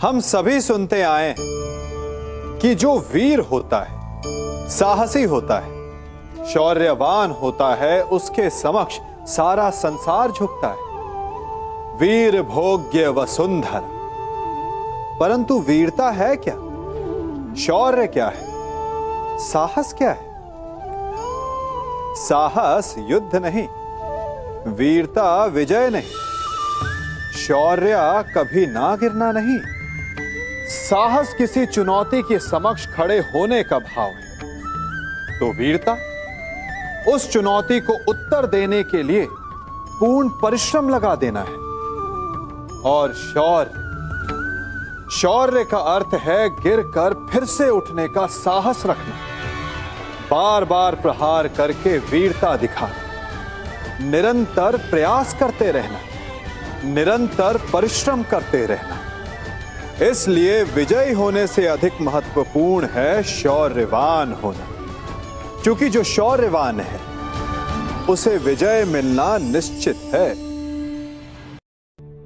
हम सभी सुनते आए हैं कि जो वीर होता है, साहसी होता है, शौर्यवान होता है, उसके समक्ष सारा संसार झुकता है। वीर भोग्य वसुंधरा। परंतु वीरता है क्या? शौर्य क्या है? साहस क्या है? साहस युद्ध नहीं, वीरता विजय नहीं, शौर्य कभी ना गिरना नहीं। साहस किसी चुनौती के समक्ष खड़े होने का भाव है, तो वीरता उस चुनौती को उत्तर देने के लिए पूर्ण परिश्रम लगा देना है। और शौर्य का अर्थ है गिरकर फिर से उठने का साहस रखना, बार बार प्रहार करके वीरता दिखाना, निरंतर प्रयास करते रहना, निरंतर परिश्रम करते रहना। इसलिए विजयी होने से अधिक महत्वपूर्ण है शौर्यवान होना, क्योंकि जो शौर्यवान है उसे विजय मिलना निश्चित है।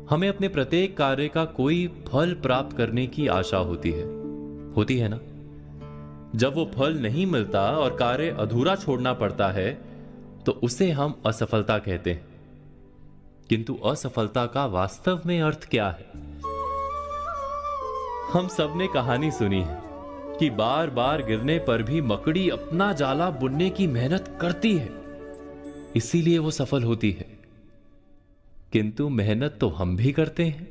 हमें अपने प्रत्येक कार्य का कोई फल प्राप्त करने की आशा होती है ना? जब वो फल नहीं मिलता और कार्य अधूरा छोड़ना पड़ता है तो उसे हम असफलता कहते हैं। किंतु असफलता का वास्तव में अर्थ क्या है? हम सबने कहानी सुनी है कि बार बार गिरने पर भी मकड़ी अपना जाला बुनने की मेहनत करती है, इसीलिए वो सफल होती है। किंतु मेहनत तो हम भी करते हैं,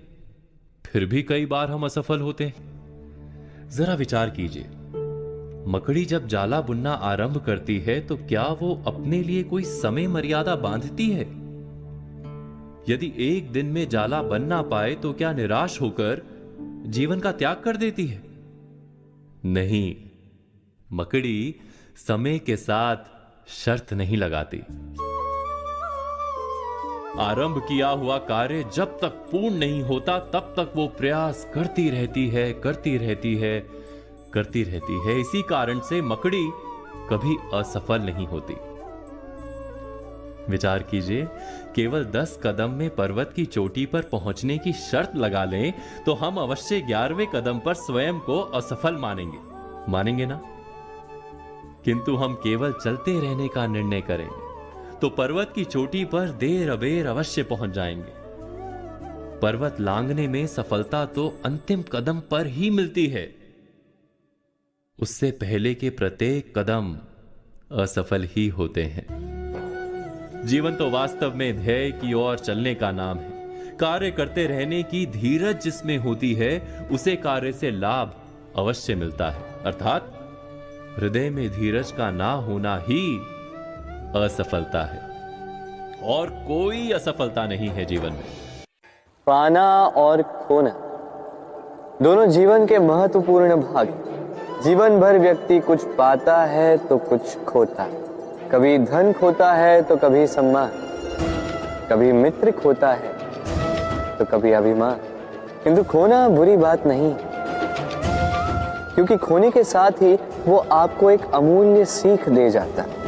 फिर भी कई बार हम असफल होते हैं। जरा विचार कीजिए, मकड़ी जब जाला बुनना आरंभ करती है तो क्या वो अपने लिए कोई समय मर्यादा बांधती है? यदि एक दिन में जाला बन ना पाए तो क्या निराश होकर जीवन का त्याग कर देती है? नहीं, मकड़ी समय के साथ शर्त नहीं लगाती। आरंभ किया हुआ कार्य जब तक पूर्ण नहीं होता तब तक वो प्रयास करती रहती है, करती रहती है, करती रहती है। इसी कारण से मकड़ी कभी असफल नहीं होती। विचार कीजिए, केवल 10 कदम में पर्वत की चोटी पर पहुंचने की शर्त लगा लें तो हम अवश्य 11वें कदम पर स्वयं को असफल मानेंगे ना? किंतु हम केवल चलते रहने का निर्णय करें तो पर्वत की चोटी पर देर अबेर अवश्य पहुंच जाएंगे। पर्वत लांघने में सफलता तो अंतिम कदम पर ही मिलती है, उससे पहले के प्रत्येक कदम असफल ही होते हैं। जीवन तो वास्तव में ध्येय की ओर चलने का नाम है। कार्य करते रहने की धीरज जिसमें होती है उसे कार्य से लाभ अवश्य मिलता है। अर्थात हृदय में धीरज का ना होना ही असफलता है, और कोई असफलता नहीं है जीवन में। पाना और खोना दोनों जीवन के महत्वपूर्ण भाग। जीवन भर व्यक्ति कुछ पाता है तो कुछ खोता। कभी धन खोता है तो कभी सम्मान, कभी मित्र खोता है तो कभी अभिमान। किंतु खोना बुरी बात नहीं, क्योंकि खोने के साथ ही वो आपको एक अमूल्य सीख दे जाता है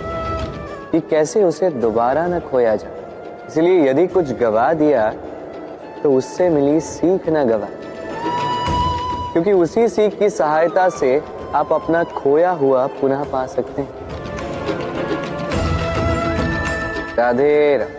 कि कैसे उसे दोबारा न खोया जाए। इसलिए यदि कुछ गवा दिया तो उससे मिली सीख न गवा, क्योंकि उसी सीख की सहायता से आप अपना खोया हुआ पुनः पा सकते हैं। राधे राधे।